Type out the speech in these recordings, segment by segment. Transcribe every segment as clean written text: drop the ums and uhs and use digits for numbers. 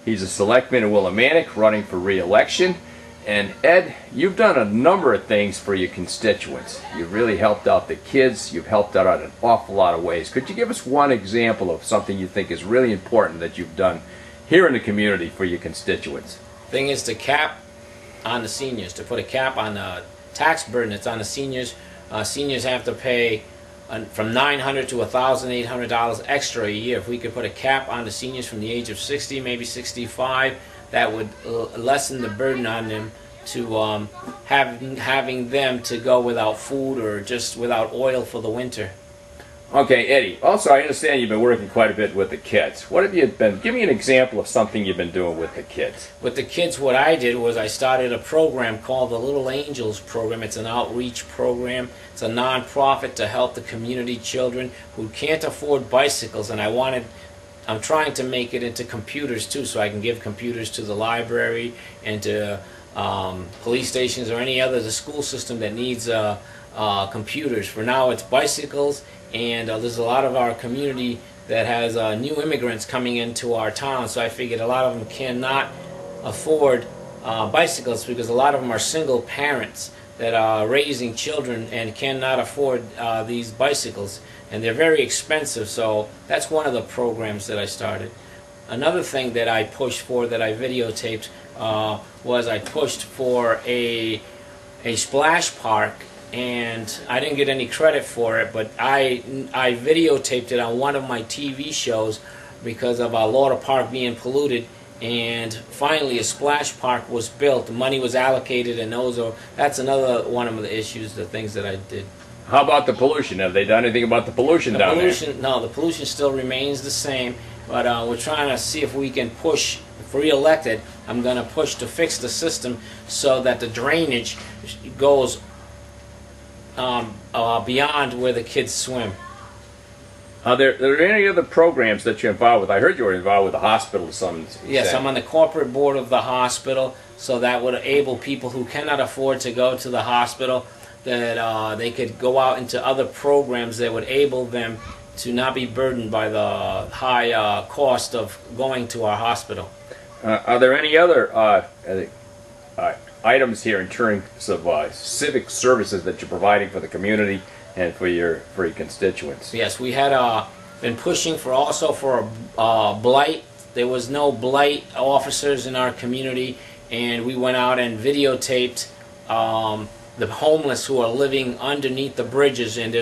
He's a selectman in Willimantic running for re-election. And Ed, you've done a number of things for your constituents. You've really helped out the kids. You've helped out in an awful lot of ways. Could you give us one example of something you think is really important that you've done here in the community for your constituents? Thing is to cap on the seniors, to put a cap on the tax burden that's on the seniors. Seniors have to pay from $900 to $1,800 extra a year. If we could put a cap on the seniors from the age of 60, maybe 65, that would lessen the burden on them to having them to go without food or just without oil for the winter. Okay, Eddie, also I understand you've been working quite a bit with the kids. What have you been, give me an example of something you've been doing with the kids. With the kids, what I did was I started a program called the Little Angels program. It's an outreach program. It's a non-profit to help the community children who can't afford bicycles, and I'm trying to make it into computers too, so I can give computers to the library and to police stations or any other, the school system that needs computers. For now it's bicycles, and there's a lot of our community that has new immigrants coming into our town, so I figured a lot of them cannot afford bicycles because a lot of them are single parents that are raising children and cannot afford these bicycles, and they're very expensive. So that's one of the programs that I started. Another thing that I pushed for, that I videotaped, was I pushed for a splash park, and I didn't get any credit for it, but I videotaped it on one of my TV shows because of Lauder Park being polluted. And finally a splash park was built, the money was allocated, and that's another one of the issues, the things that I did. How about the pollution? Have they done anything about the pollution down there? No, the pollution still remains the same, but we're trying to see if we can push, if re-elected, I'm going to push to fix the system so that the drainage goes beyond where the kids swim. Are there any other programs that you're involved with? I heard you were involved with the hospital to some extent. Yes, I'm on the corporate board of the hospital, so that would enable people who cannot afford to go to the hospital, that they could go out into other programs that would enable them to not be burdened by the high cost of going to our hospital. Are there any other items here in terms of civic services that you're providing for the community and for your constituents? Yes, we had been pushing also for blight. There was no blight officers in our community, and we went out and videotaped the homeless who are living underneath the bridges, and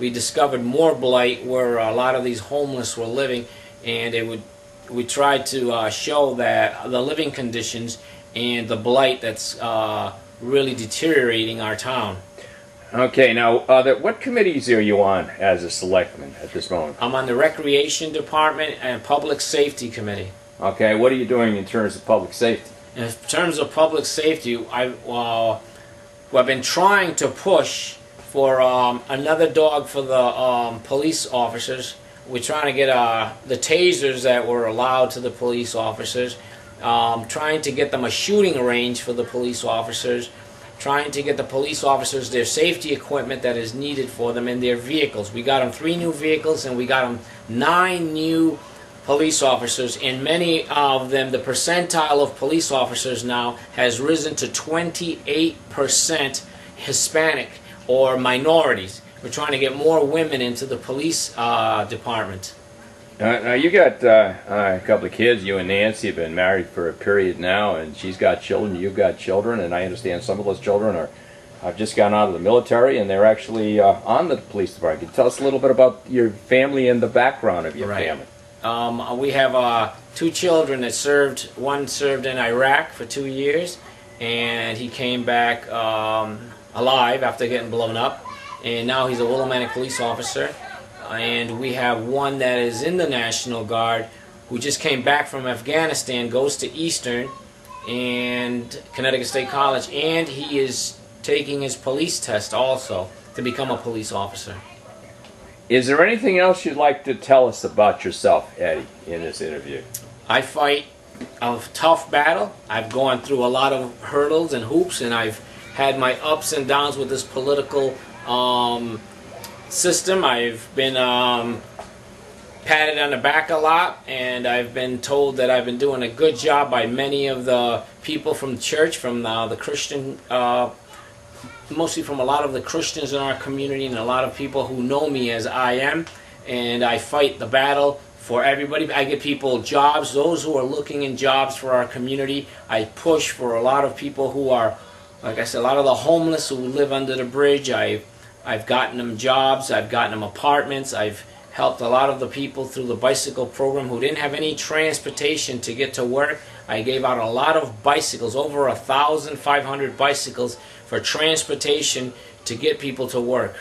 we discovered more blight where a lot of these homeless were living, and we tried to show that the living conditions and the blight that's really deteriorating our town. Okay, now, what committees are you on as a selectman at this moment? I'm on the Recreation Department and Public Safety Committee. Okay, what are you doing in terms of public safety? In terms of public safety, I've been trying to push for another dog for the police officers. We're trying to get the tasers that were allowed to the police officers, trying to get them a shooting range for the police officers, trying to get the police officers their safety equipment that is needed for them in their vehicles. We got them 3 new vehicles, and we got them 9 new police officers. In many of them, the percentile of police officers now has risen to 28% Hispanic or minorities. We're trying to get more women into the police department. Now you got a couple of kids. You and Nancy have been married for a period now, and she's got children, you've got children, and I understand some of those children have just gotten out of the military, and they're actually on the police department. Can you tell us a little bit about your family and the background of your family? We have 2 children that served. One served in Iraq for 2 years, and he came back alive after getting blown up, and now he's a Willimantic police officer. And we have one that is in the National Guard who just came back from Afghanistan, goes to Eastern and Connecticut State College, and he is taking his police test also to become a police officer. Is there anything else you'd like to tell us about yourself, Eddie, in this interview? I fight a tough battle. I've gone through a lot of hurdles and hoops, and I've had my ups and downs with this political system. I've been patted on the back a lot, and I've been told that I've been doing a good job by many of the people from the church, from the Christian, mostly from a lot of the Christians in our community and a lot of people who know me as I am, and I fight the battle for everybody. I get people jobs, those who are looking in jobs for our community. I push for a lot of people who are, like I said, a lot of the homeless who live under the bridge. I've gotten them jobs, I've gotten them apartments, I've helped a lot of the people through the bicycle program who didn't have any transportation to get to work. I gave out a lot of bicycles, over 1,500 bicycles for transportation to get people to work.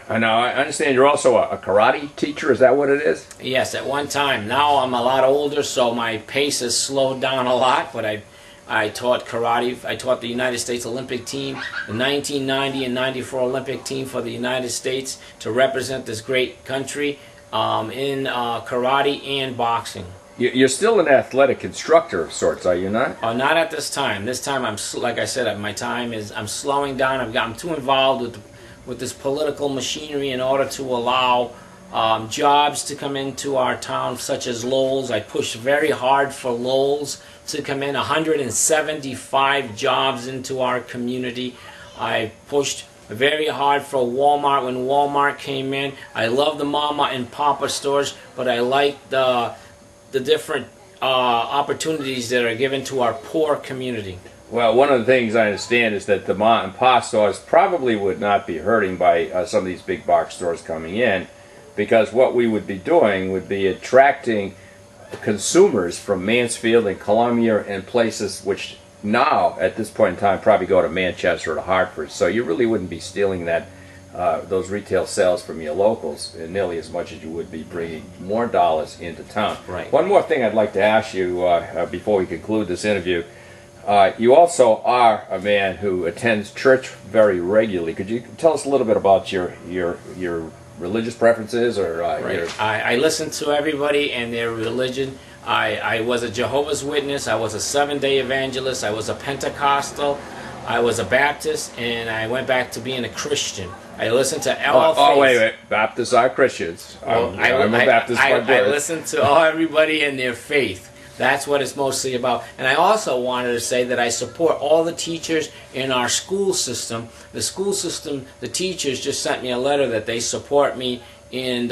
Now, I understand you're also a karate teacher. Is that what it is? Yes, at one time. Now I'm a lot older, so my pace has slowed down a lot, but I taught karate. I taught the United States Olympic team, the 1990 and 94 Olympic team for the United States to represent this great country in karate and boxing. You're still an athletic instructor of sorts, are you not? Not at this time. This time, like I said, my time is, I'm slowing down. I'm too involved with this political machinery in order to allow jobs to come into our town, such as Lowell's. I pushed very hard for Lowell's to come in, 175 jobs into our community. I pushed very hard for Walmart when Walmart came in. I love the Mama and Papa stores, but I like the different opportunities that are given to our poor community. Well, one of the things I understand is that the mom and pop stores probably would not be hurting by some of these big box stores coming in, because what we would be doing would be attracting consumers from Mansfield and Columbia and places which now, at this point in time, probably go to Manchester or to Hartford. So you really wouldn't be stealing those retail sales from your locals nearly as much as you would be bringing more dollars into town. Right. One more thing I'd like to ask you before we conclude this interview. You also are a man who attends church very regularly. Could you tell us a little bit about your religious preferences? Or right. I listen to everybody and their religion. I was a Jehovah's Witness. I was a Seventh-day Evangelist. I was a Pentecostal. I was a Baptist, and I went back to being a Christian. I listened to all faiths. Oh, wait. Baptists are Christians. Well, I'm a Baptist by birth. I listen to everybody and their faith. That's what it's mostly about. And I also wanted to say that I support all the teachers in our school system. The school system, the teachers just sent me a letter that they support me in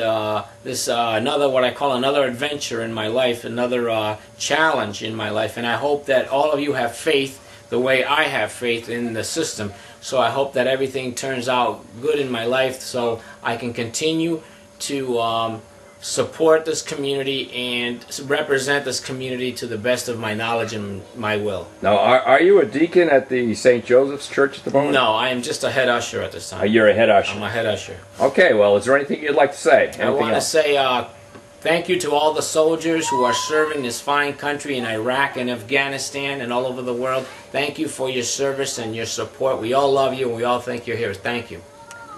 this another, what I call another adventure in my life, another challenge in my life. And I hope that all of you have faith the way I have faith in the system. So I hope that everything turns out good in my life so I can continue to support this community and represent this community to the best of my knowledge and my will. Now, are you a deacon at the St. Joseph's Church at the moment? No, I am just a head usher at this time. You're a head usher? I'm a head usher. Okay, well, is there anything you'd like to say? I want to say thank you to all the soldiers who are serving this fine country in Iraq and Afghanistan and all over the world. Thank you for your service and your support. We all love you and we all think you're here. Thank you.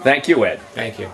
Thank you, Ed. Thank you.